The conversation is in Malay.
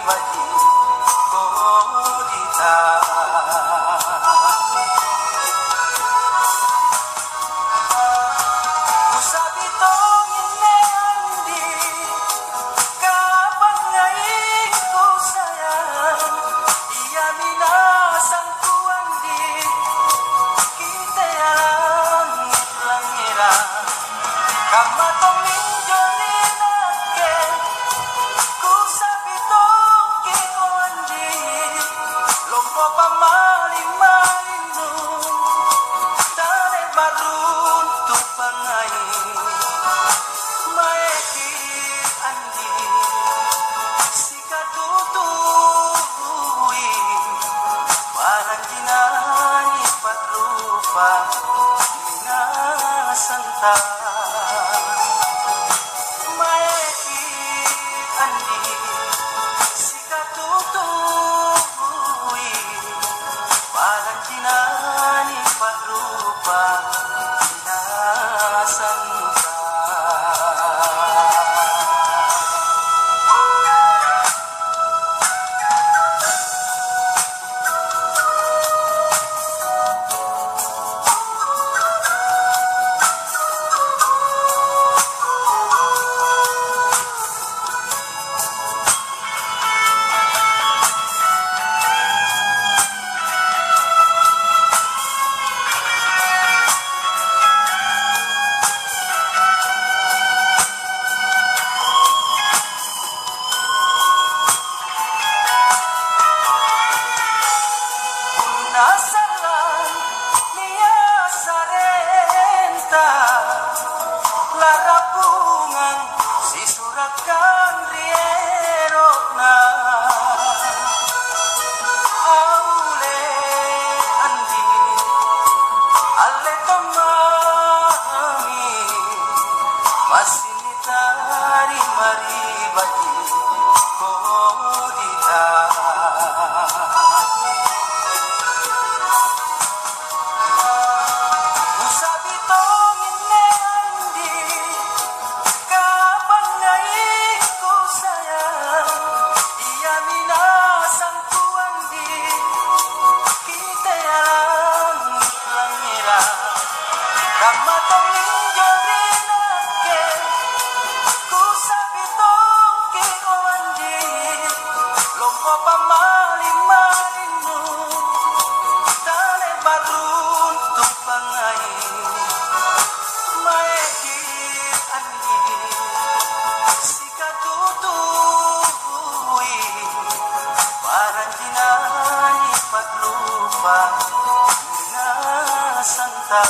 maribati kodita. Usabi tong ineandi kapangain ko sayang iya minasang kuandi kita yang langira kama tong minjolinake kusabi tong kiondi lompo pamaling-malinu tare barun tupangai maeki andi sikatutui parang dinani patlupa minasanta maeki andi sikatutui parang dinani patlupa minasanta. Nasalan niya sarenta larapungan sisurakan riero na aule andi ale tomami masinitari maribati kodita. Usabi tong ineandi kapangain ko sayang iya minasang kuandi kita yang langira kama tong minjolinake kusabi tong kioandi lompo pamaling-malinu tale barun tupangai maeki andi sikatutui parang dinani patlupa minasanta.